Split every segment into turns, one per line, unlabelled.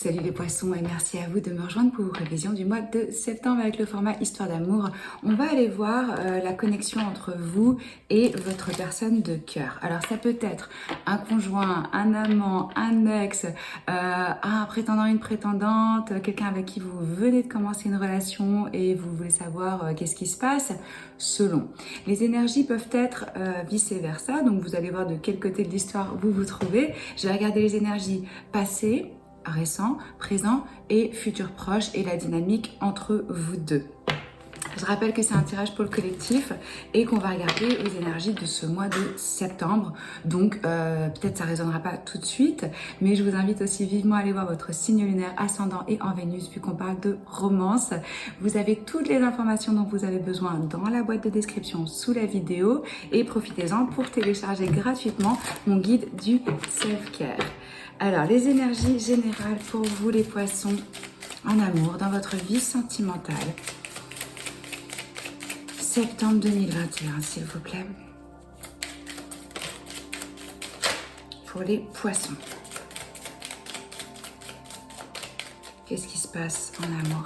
Salut les poissons et merci à vous de me rejoindre pour vos révisions du mois de septembre avec le format Histoire d'amour. On va aller voir la connexion entre vous et votre personne de cœur. Alors ça peut être un conjoint, un amant, un ex, un prétendant, une prétendante, quelqu'un avec qui vous venez de commencer une relation et vous voulez savoir qu'est-ce qui se passe, selon. Les énergies peuvent être vice versa, donc vous allez voir de quel côté de l'histoire vous vous trouvez. Je vais regarder les énergies passées, récent, présent et futur proche et la dynamique entre vous deux. Je rappelle que c'est un tirage pour le collectif et qu'on va regarder les énergies de ce mois de septembre. Donc peut-être ça ne résonnera pas tout de suite, mais je vous invite aussi vivement à aller voir votre signe lunaire ascendant et en Vénus vu qu'on parle de romance. Vous avez toutes les informations dont vous avez besoin dans la boîte de description sous la vidéo et profitez-en pour télécharger gratuitement mon guide du self-care. Alors, les énergies générales pour vous les poissons en amour, dans votre vie sentimentale. Septembre 2021, s'il vous plaît. Pour les poissons. Qu'est-ce qui se passe en amour?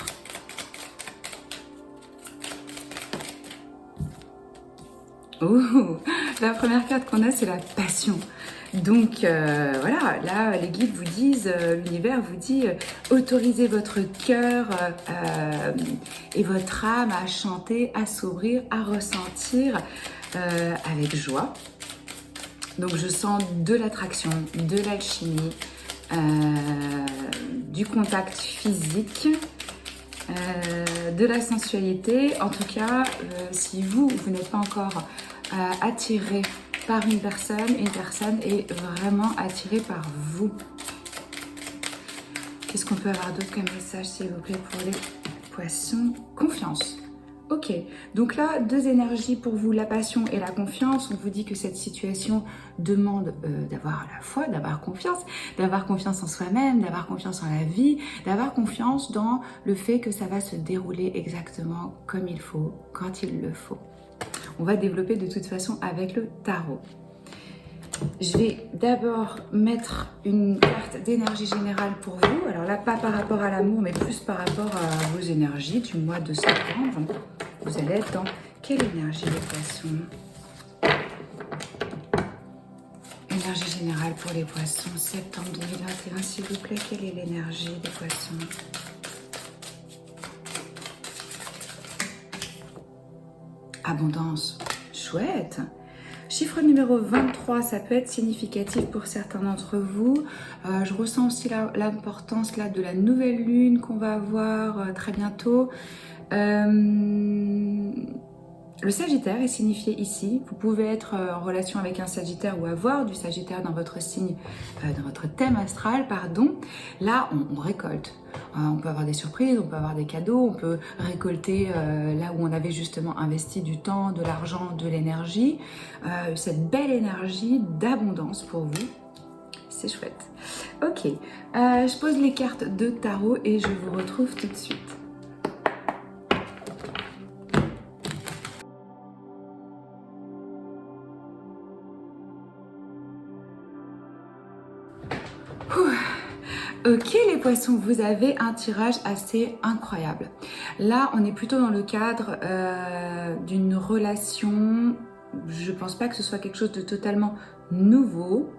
Ouh, la première carte qu'on a, c'est la passion. Donc voilà, là les guides vous disent, l'univers vous dit, autorisez votre cœur et votre âme à chanter, à s'ouvrir, à ressentir avec joie. Donc je sens de l'attraction, de l'alchimie, du contact physique, de la sensualité. En tout cas, si vous n'êtes pas encore attiré par une personne est vraiment attirée par vous. Qu'est-ce qu'on peut avoir d'autre comme message, s'il vous plaît, pour les poissons? Confiance. Ok, donc là, deux énergies pour vous, la passion et la confiance. On vous dit que cette situation demande d'avoir la foi, d'avoir confiance en soi-même, d'avoir confiance en la vie, d'avoir confiance dans le fait que ça va se dérouler exactement comme il faut, quand il le faut. On va développer de toute façon avec le tarot. Je vais d'abord mettre une carte d'énergie générale pour vous. Alors là, pas par rapport à l'amour, mais plus par rapport à vos énergies du mois de septembre. Vous allez être dans quelle énergie, les poissons? Énergie générale pour les poissons, septembre 2021, s'il vous plaît. Quelle est l'énergie des poissons? Abondance, chouette. Chiffre numéro 23, ça peut être significatif pour certains d'entre vous. Je ressens aussi l'importance là de la nouvelle lune qu'on va avoir très bientôt. Le Sagittaire est signifié ici. Vous pouvez être en relation avec un Sagittaire ou avoir du Sagittaire dans votre signe, dans votre thème astral, pardon. Là, on récolte. On peut avoir des surprises, on peut avoir des cadeaux, on peut récolter là où on avait justement investi du temps, de l'argent, de l'énergie. Cette belle énergie d'abondance pour vous. C'est chouette. Ok, je pose les cartes de tarot et je vous retrouve tout de suite. Ok les poissons, vous avez un tirage assez incroyable. Là, on est plutôt dans le cadre d'une relation. Je pense pas que ce soit quelque chose de totalement nouveau.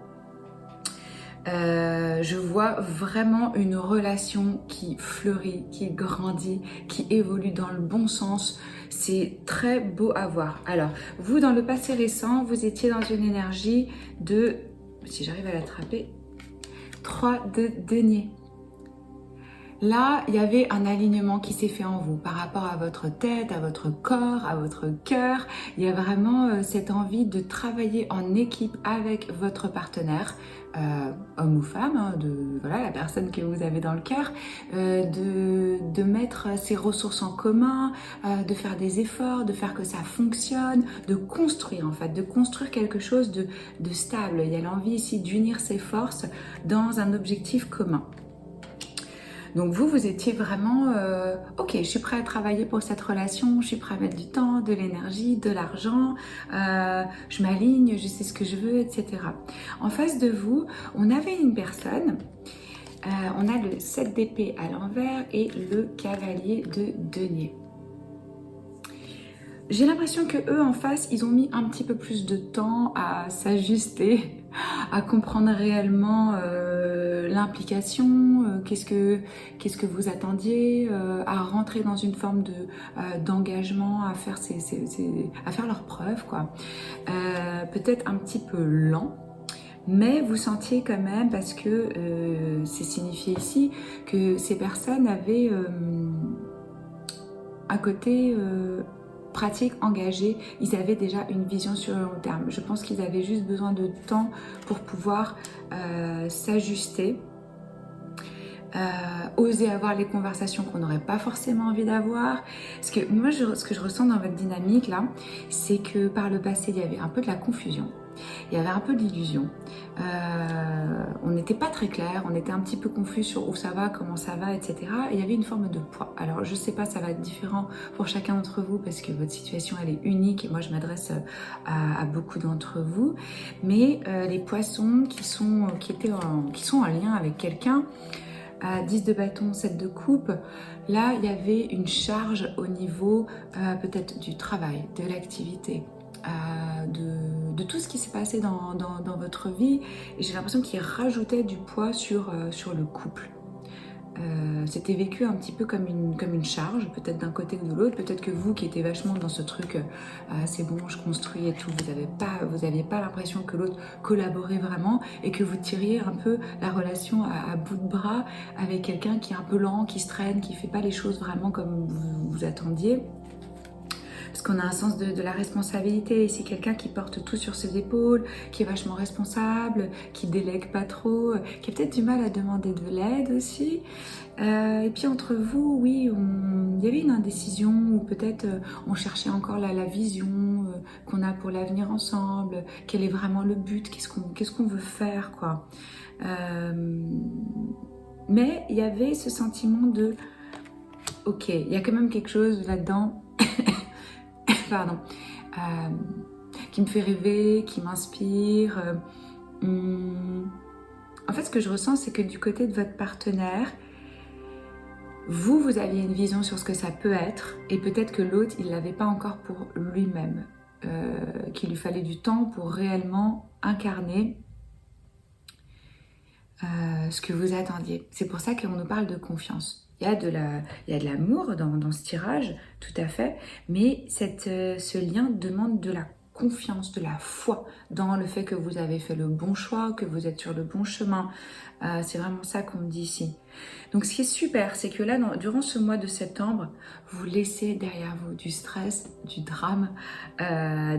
Je vois vraiment une relation qui fleurit, qui grandit, qui évolue dans le bon sens. C'est très beau à voir. Alors, vous, dans le passé récent, vous étiez dans une énergie de, si j'arrive à l'attraper, 3 de denier. Là, il y avait un alignement qui s'est fait en vous par rapport à votre tête, à votre corps, à votre cœur. Il y a vraiment cette envie de travailler en équipe avec votre partenaire, homme ou femme, hein, voilà, la personne que vous avez dans le cœur, de mettre ses ressources en commun, de faire des efforts, de faire que ça fonctionne, de construire en fait, de construire quelque chose de stable. Il y a l'envie ici d'unir ses forces dans un objectif commun. Donc vous étiez vraiment, ok, je suis prêt à travailler pour cette relation, je suis prêt à mettre du temps, de l'énergie, de l'argent, je m'aligne, je sais ce que je veux, etc. En face de vous, on avait une personne On a le 7 d'épée à l'envers et le cavalier de denier. J'ai l'impression que eux en face, ils ont mis un petit peu plus de temps à s'ajuster, à comprendre réellement l'implication, qu'est-ce que vous attendiez, à rentrer dans une forme de d'engagement, à faire à faire leurs preuves, quoi. Peut-être un petit peu lent. Mais vous sentiez quand même, parce que c'est signifié ici, que ces personnes avaient un côté pratique, engagé. Ils avaient déjà une vision sur le long terme. Je pense qu'ils avaient juste besoin de temps pour pouvoir s'ajuster, oser avoir les conversations qu'on n'aurait pas forcément envie d'avoir. Parce que moi, ce que je ressens dans votre dynamique là, c'est que par le passé, il y avait un peu de la confusion. Il y avait un peu d'illusion. On n'était pas très clair, on était un petit peu confus sur où ça va, comment ça va, etc. Et il y avait une forme de poids. Alors je sais pas, ça va être différent pour chacun d'entre vous parce que votre situation elle est unique et moi je m'adresse à beaucoup d'entre vous. Mais les poissons qui sont en lien avec quelqu'un, 10 de bâton, 7 de coupe, là il y avait une charge au niveau peut-être du travail, de l'activité. De tout ce qui s'est passé dans votre vie, et j'ai l'impression qu'il rajoutait du poids sur le couple. C'était vécu un petit peu comme une charge, peut-être d'un côté ou de l'autre. Peut-être que vous qui étiez vachement dans ce truc c'est bon, je construis et tout, vous n'aviez pas l'impression que l'autre collaborait vraiment et que vous tiriez un peu la relation à bout de bras avec quelqu'un qui est un peu lent, qui se traîne, qui fait pas les choses vraiment comme vous attendiez. Parce qu'on a un sens de la responsabilité, c'est quelqu'un qui porte tout sur ses épaules, qui est vachement responsable, qui délègue pas trop, qui a peut-être du mal à demander de l'aide aussi. Et puis entre vous, oui, il y avait une indécision, ou peut-être on cherchait encore la vision qu'on a pour l'avenir ensemble, quel est vraiment le but, qu'est-ce qu'on veut faire, quoi. Mais il y avait ce sentiment de, ok, il y a quand même quelque chose là-dedans, pardon, qui me fait rêver, qui m'inspire. En fait, ce que je ressens, c'est que du côté de votre partenaire, vous aviez une vision sur ce que ça peut être, et peut-être que l'autre, il ne l'avait pas encore pour lui-même, qu'il lui fallait du temps pour réellement incarner ce que vous attendiez. C'est pour ça qu'on nous parle de confiance. Il y a de l'amour dans ce tirage, tout à fait, mais ce lien demande de la confiance, de la foi dans le fait que vous avez fait le bon choix, que vous êtes sur le bon chemin. C'est vraiment ça qu'on me dit ici. Donc ce qui est super, c'est que là, durant ce mois de septembre, vous laissez derrière vous du stress, du drame,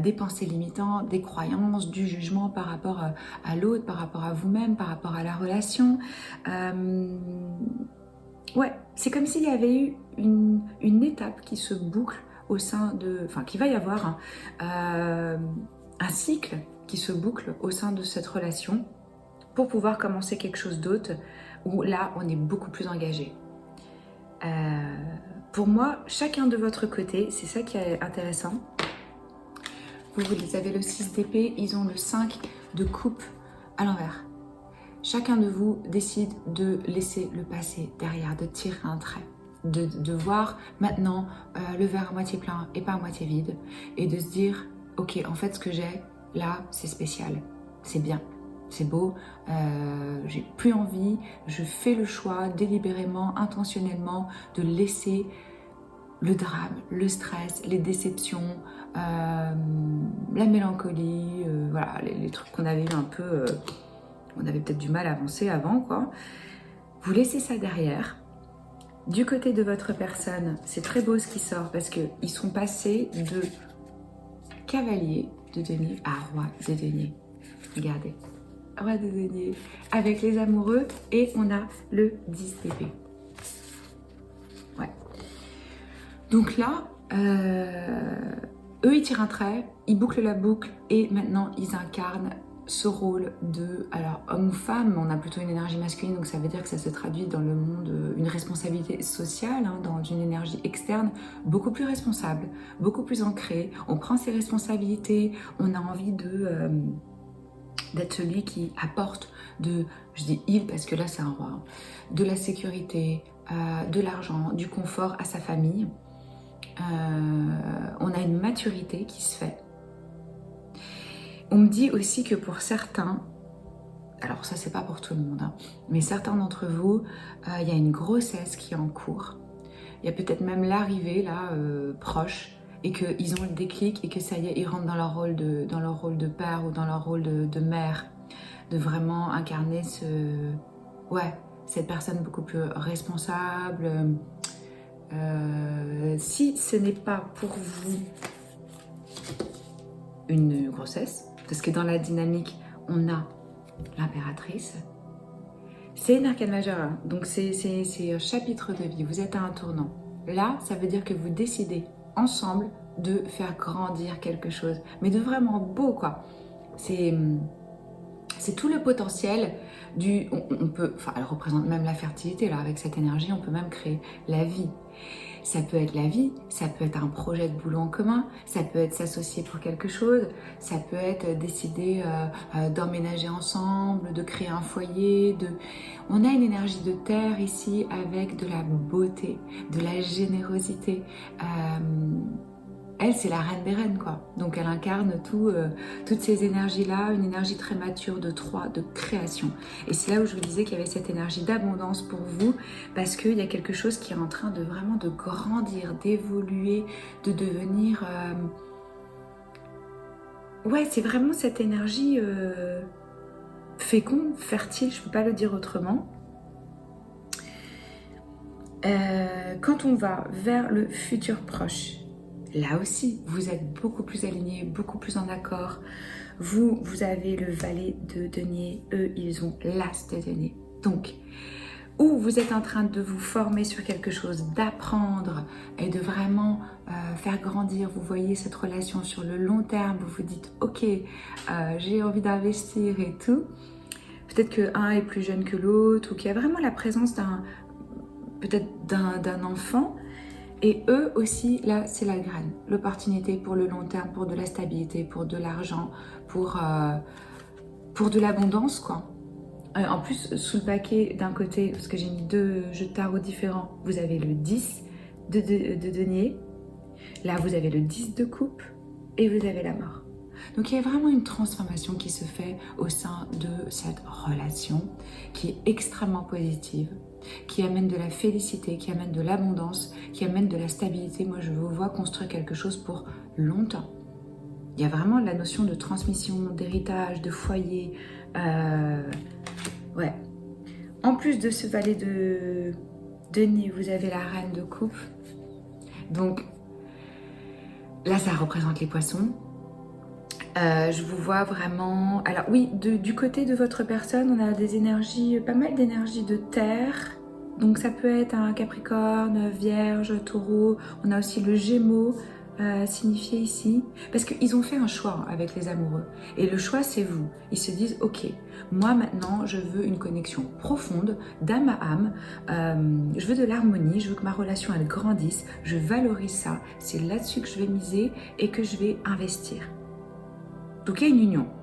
des pensées limitantes, des croyances, du jugement par rapport à l'autre, par rapport à vous-même, par rapport à la relation. Ouais, c'est comme s'il y avait eu une étape qui se boucle au sein de... Enfin, qu'il va y avoir un cycle qui se boucle au sein de cette relation pour pouvoir commencer quelque chose d'autre où là, on est beaucoup plus engagé. Pour moi, chacun de votre côté, c'est ça qui est intéressant. Vous avez le 6 d'épée, ils ont le 5 de coupe à l'envers. Chacun de vous décide de laisser le passé derrière, de tirer un trait, de voir maintenant le verre à moitié plein et pas à moitié vide, et de se dire, ok, en fait ce que j'ai là, c'est spécial, c'est bien, c'est beau, j'ai plus envie, je fais le choix délibérément, intentionnellement, de laisser le drame, le stress, les déceptions, la mélancolie, voilà, les trucs qu'on avait eu un peu... on avait peut-être du mal à avancer avant, quoi. Vous laissez ça derrière. Du côté de votre personne, c'est très beau ce qui sort parce qu'ils sont passés de cavalier de denier à roi de denier. Regardez, roi de denier avec les amoureux et on a le 10 d'épée. Ouais. Donc là, eux ils tirent un trait, ils bouclent la boucle et maintenant ils incarnent ce rôle de, alors homme ou femme, on a plutôt une énergie masculine, donc ça veut dire que ça se traduit dans le monde, une responsabilité sociale, hein, dans une énergie externe, beaucoup plus responsable, beaucoup plus ancrée, on prend ses responsabilités, on a envie de d'être celui qui apporte je dis il parce que là c'est un roi, hein, de la sécurité, de l'argent, du confort à sa famille. On a une maturité qui se fait. On me dit aussi que pour certains, alors ça c'est pas pour tout le monde, hein, mais certains d'entre vous, il y a une grossesse qui est en cours. Il y a peut-être même l'arrivée là, proche, et qu'ils ont le déclic et que ça y est, ils rentrent dans leur rôle de père ou dans leur rôle de mère, de vraiment incarner cette personne beaucoup plus responsable. Si ce n'est pas pour vous une grossesse, parce que dans la dynamique, on a l'impératrice, c'est une arcane majeure, hein. Donc c'est un chapitre de vie, vous êtes à un tournant. Là, ça veut dire que vous décidez ensemble de faire grandir quelque chose, mais de vraiment beau, quoi. C'est tout le potentiel on peut, enfin, elle représente même la fertilité, là, avec cette énergie, on peut même créer la vie. Ça peut être la vie, ça peut être un projet de boulot en commun, ça peut être s'associer pour quelque chose, ça peut être décider d'emménager ensemble, de créer un foyer. On a une énergie de terre ici avec de la beauté, de la générosité. Elle, c'est la reine des reines, quoi. Donc, elle incarne toutes ces énergies-là, une énergie très mature de création. Et c'est là où je vous disais qu'il y avait cette énergie d'abondance pour vous, parce qu'il y a quelque chose qui est en train de vraiment de grandir, d'évoluer, de devenir... Ouais, c'est vraiment cette énergie féconde, fertile, je ne peux pas le dire autrement. Quand on va vers le futur proche, là aussi, vous êtes beaucoup plus alignés, beaucoup plus en accord. Vous avez le valet de denier, eux, ils ont l'as de denier. Donc, ou vous êtes en train de vous former sur quelque chose, d'apprendre et de vraiment faire grandir, vous voyez cette relation sur le long terme, vous vous dites, ok, j'ai envie d'investir et tout. Peut-être qu'un est plus jeune que l'autre, ou qu'il y a vraiment la présence d'un enfant. Et eux aussi, là, c'est la graine. L'opportunité pour le long terme, pour de la stabilité, pour de l'argent, pour de l'abondance, quoi. En plus, sous le paquet, d'un côté, parce que j'ai mis 2 jeux de tarot différents, vous avez le 10 de denier. Là, vous avez le 10 de coupe et vous avez la mort. Donc, il y a vraiment une transformation qui se fait au sein de cette relation qui est extrêmement positive, qui amène de la félicité, qui amène de l'abondance, qui amène de la stabilité. Moi, je vous vois construire quelque chose pour longtemps. Il y a vraiment la notion de transmission, d'héritage, de foyer. Ouais. En plus de ce valet de denier, vous avez la reine de coupe. Donc, là, ça représente les poissons. Je vous vois vraiment... Alors oui, du côté de votre personne, on a des énergies, pas mal d'énergie de terre. Donc ça peut être un Capricorne, Vierge, Taureau. On a aussi le Gémeaux signifié ici. Parce qu'ils ont fait un choix avec les amoureux. Et le choix, c'est vous. Ils se disent, ok, moi maintenant, je veux une connexion profonde d'âme à âme. Je veux de l'harmonie, je veux que ma relation, elle grandisse. Je valorise ça. C'est là-dessus que je vais miser et que je vais investir. Donc il y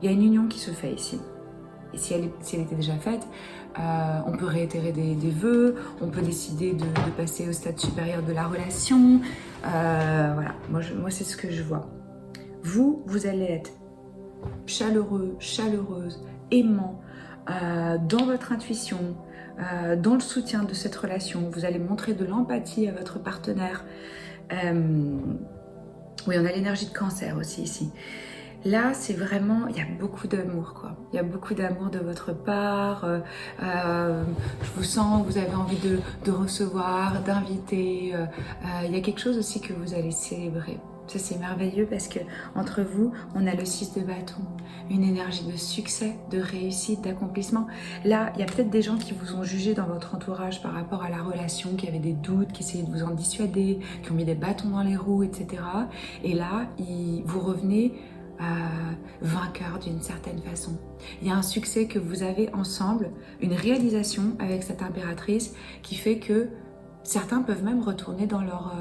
a une union qui se fait ici. Et si elle était déjà faite, on peut réitérer des vœux, on peut décider de passer au stade supérieur de la relation. Voilà, moi c'est ce que je vois. Vous allez être chaleureux, chaleureuse, aimant, dans votre intuition, dans le soutien de cette relation. Vous allez montrer de l'empathie à votre partenaire. Oui, on a l'énergie de Cancer aussi ici. Là, c'est vraiment, il y a beaucoup d'amour, quoi. Il y a beaucoup d'amour de votre part. Je vous sens, vous avez envie de recevoir, d'inviter. Il y a quelque chose aussi que vous allez célébrer. Ça, c'est merveilleux parce que entre vous, on a le 6 de bâton, une énergie de succès, de réussite, d'accomplissement. Là, il y a peut-être des gens qui vous ont jugé dans votre entourage par rapport à la relation, qui avaient des doutes, qui essayaient de vous en dissuader, qui ont mis des bâtons dans les roues, etc. Et là, vous revenez vainqueur d'une certaine façon. Il y a un succès que vous avez ensemble, une réalisation avec cette impératrice qui fait que certains peuvent même retourner dans leur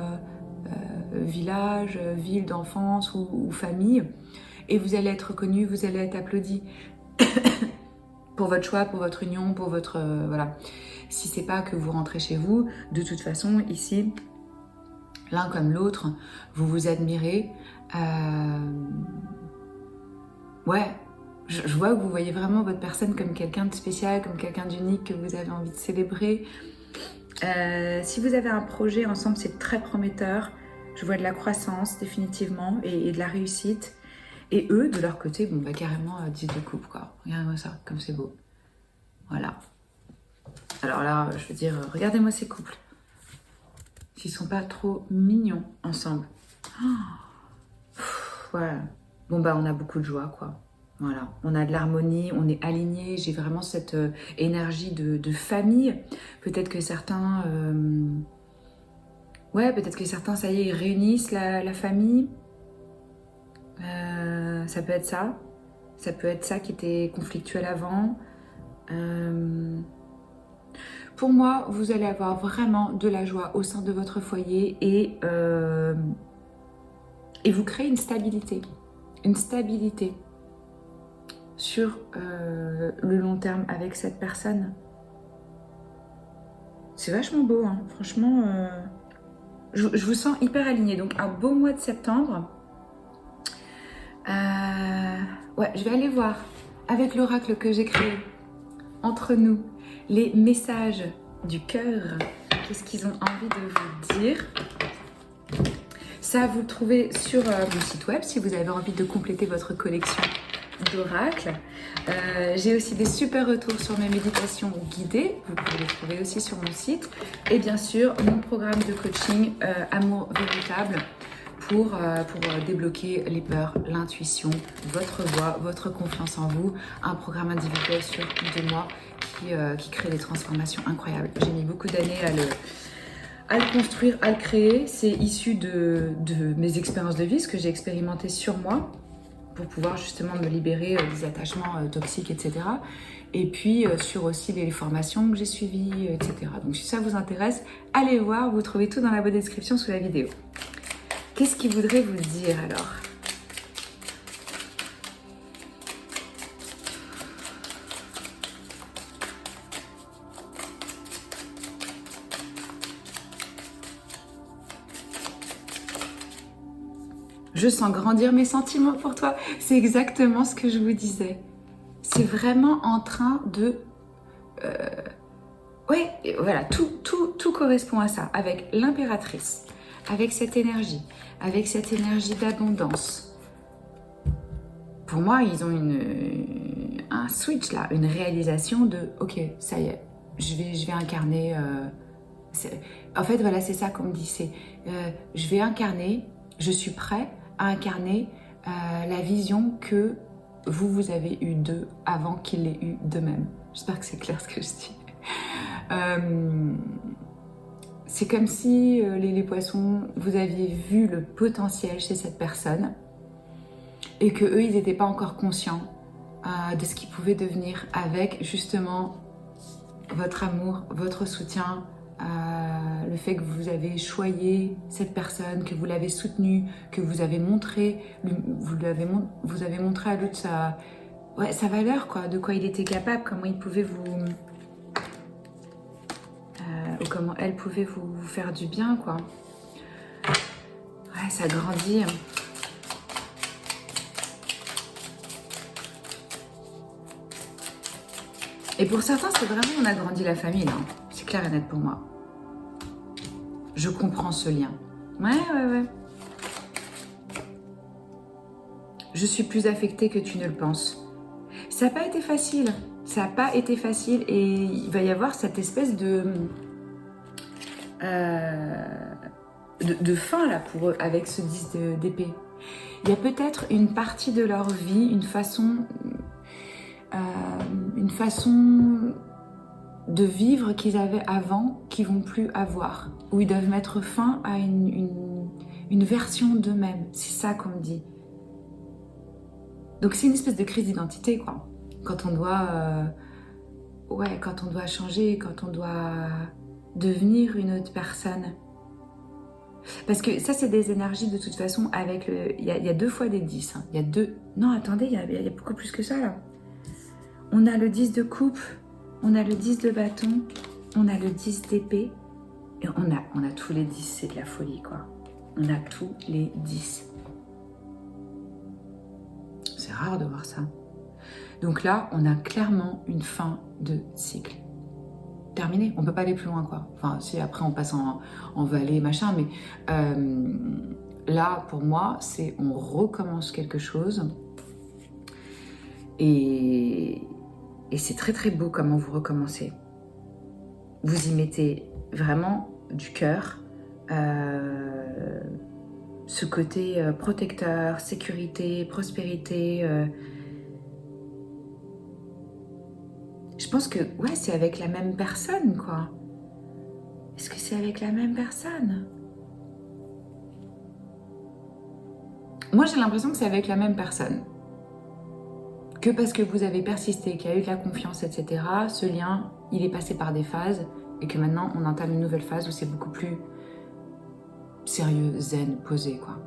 village, ville d'enfance ou famille, et vous allez être reconnu, vous allez être applaudi. pour votre choix, pour votre union, pour votre... voilà. Si c'est pas que vous rentrez chez vous, de toute façon, ici, l'un comme l'autre, vous vous admirez. Ouais, je vois que vous voyez vraiment votre personne comme quelqu'un de spécial, comme quelqu'un d'unique que vous avez envie de célébrer. Si vous avez un projet ensemble, c'est très prometteur. Je vois de la croissance, définitivement, et de la réussite. Et eux, de leur côté, bon, bah carrément 10 de coupe, quoi. Regardez-moi ça, comme c'est beau. Voilà. Alors là, je veux dire, regardez-moi ces couples. S'ils sont pas trop mignons ensemble. Voilà. Bon, bah on a beaucoup de joie, quoi. Voilà. On a de l'harmonie, on est alignés. J'ai vraiment cette énergie de famille. Peut-être que certains... ouais, peut-être que certains, ça y est, ils réunissent la famille. Ça peut être ça. Ça peut être ça qui était conflictuel avant. Pour moi, vous allez avoir vraiment de la joie au sein de votre foyer et vous créez une stabilité. Une stabilité sur le long terme avec cette personne. C'est vachement beau, hein. Franchement. Je vous sens hyper alignée. Donc, un beau mois de septembre. Ouais, je vais aller voir avec l'oracle que j'ai créé entre nous les messages du cœur. Qu'est-ce qu'ils ont envie de vous dire? Ça, vous le trouvez sur mon site web si vous avez envie de compléter votre collection d'oracles. J'ai aussi des super retours sur mes méditations guidées. Vous pouvez les trouver aussi sur mon site. Et bien sûr, mon programme de coaching Amour véritable pour débloquer les peurs, l'intuition, votre voix, votre confiance en vous. Un programme individuel sur 2 mois qui crée des transformations incroyables. J'ai mis beaucoup d'années à le construire, à le créer. C'est issu de mes expériences de vie, ce que j'ai expérimenté sur moi pour pouvoir justement me libérer des attachements toxiques, etc. Et puis sur aussi les formations que j'ai suivies, etc. Donc si ça vous intéresse, allez voir, vous trouvez tout dans la description sous la vidéo. Qu'est-ce qu'il voudrait vous dire alors? Je sens grandir mes sentiments pour toi. C'est exactement ce que je vous disais. C'est vraiment en train de... Oui, voilà, tout correspond à ça. Avec l'impératrice, avec cette énergie d'abondance. Pour moi, ils ont un switch là, une réalisation de « Ok, ça y est, je vais incarner... En fait, voilà, c'est ça qu'on me dit, c'est je vais incarner, je suis prêt à incarner la vision que vous avez eue d'eux avant qu'ils l'aient eue d'eux-mêmes. » J'espère que c'est clair ce que je dis. C'est comme si les poissons, vous aviez vu le potentiel chez cette personne et que eux, ils n'étaient pas encore conscients de ce qu'ils pouvaient devenir avec justement votre amour, votre soutien, le fait que vous avez choyé cette personne, que vous l'avez soutenue, que vous avez montré, vous avez montré à l'autre sa valeur, quoi, de quoi il était capable, comment il pouvait vous... ou comment elle pouvait vous faire du bien, quoi. Ouais, ça grandit. Et pour certains, c'est vraiment, on a grandi la famille, là. C'est clair et net pour moi. Je comprends ce lien. Ouais. Je suis plus affectée que tu ne le penses. Ça n'a pas été facile. Ça n'a pas été facile et il va y avoir cette espèce de fin là pour eux avec ce 10 d'épée. Il y a peut-être une partie de leur vie, une façon de vivre qu'ils avaient avant, qu'ils vont plus avoir, où ils doivent mettre fin à une version d'eux-mêmes. C'est ça qu'on me dit. Donc c'est une espèce de crise d'identité, quoi. Quand on doit, quand on doit changer, quand on doit devenir une autre personne. Parce que ça, c'est des énergies de toute façon avec le... Il y a 2 fois des 10. Hein. Il y a 2... Non, attendez, il y a beaucoup plus que ça, là. On a le 10 de coupe, on a le 10 de bâton, on a le 10 d'épée. Et on a tous les 10, c'est de la folie quoi. On a tous les 10. C'est rare de voir ça. Donc là, on a clairement une fin de cycle. Terminé, on peut pas aller plus loin quoi. Enfin, si après on passe en vallée, machin, mais là, pour moi, c'est on recommence quelque chose. Et c'est très très beau comment vous recommencez. Vous y mettez vraiment du cœur, ce côté protecteur, sécurité, prospérité. Je pense que ouais, c'est avec la même personne quoi. Est-ce que c'est avec la même personne? Moi j'ai l'impression que c'est avec la même personne. Que parce que vous avez persisté, qu'il y a eu de la confiance, etc. Ce lien, il est passé par des phases et que maintenant on entame une nouvelle phase où c'est beaucoup plus sérieux, zen, posé quoi.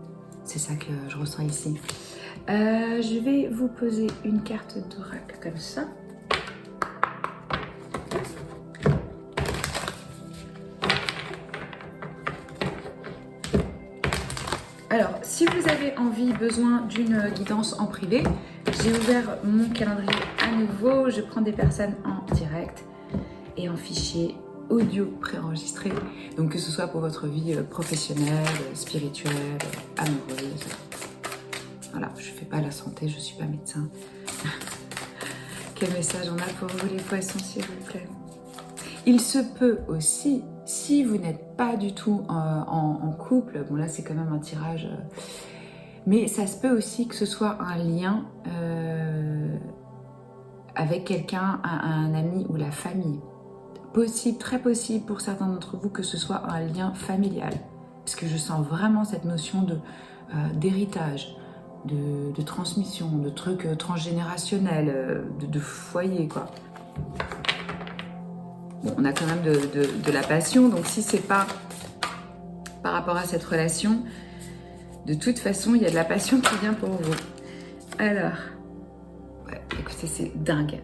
C'est ça que je ressens ici. Je vais vous poser une carte d'oracle comme ça. Alors, si vous avez envie, besoin d'une guidance en privé, j'ai ouvert mon calendrier à nouveau. Je prends des personnes en direct et en fichier audio préenregistré. Donc, que ce soit pour votre vie professionnelle, spirituelle, amoureuse. Voilà, je ne fais pas la santé, je ne suis pas médecin. Quel message on a pour vous les poissons, s'il vous plaît? Il se peut aussi, si vous n'êtes pas du tout en couple, bon là c'est quand même un tirage, mais ça se peut aussi que ce soit un lien avec quelqu'un, un ami ou la famille. Possible, très possible pour certains d'entre vous que ce soit un lien familial, parce que je sens vraiment cette notion d'héritage, de transmission, de trucs transgénérationnels, de foyer quoi. Bon, on a quand même de la passion, donc si c'est pas par rapport à cette relation, de toute façon, il y a de la passion qui vient pour vous. Alors, ouais, écoutez, c'est dingue.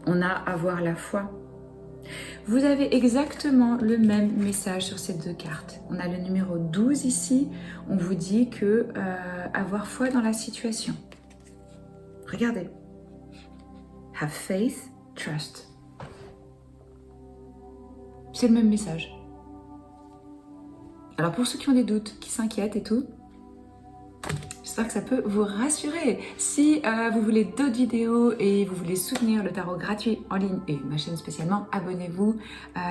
On a avoir la foi. Vous avez exactement le même message sur ces deux cartes. On a le numéro 12 ici. On vous dit que avoir foi dans la situation. Regardez. Have faith, trust. C'est le même message. Alors pour ceux qui ont des doutes, qui s'inquiètent et tout, j'espère que ça peut vous rassurer. Si vous voulez d'autres vidéos et vous voulez soutenir le tarot gratuit en ligne et ma chaîne spécialement, abonnez-vous,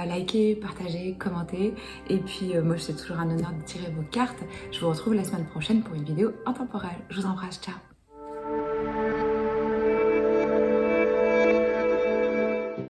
likez, partagez, commentez. Et puis moi c'est toujours un honneur de tirer vos cartes. Je vous retrouve la semaine prochaine pour une vidéo intemporelle. Je vous embrasse, ciao.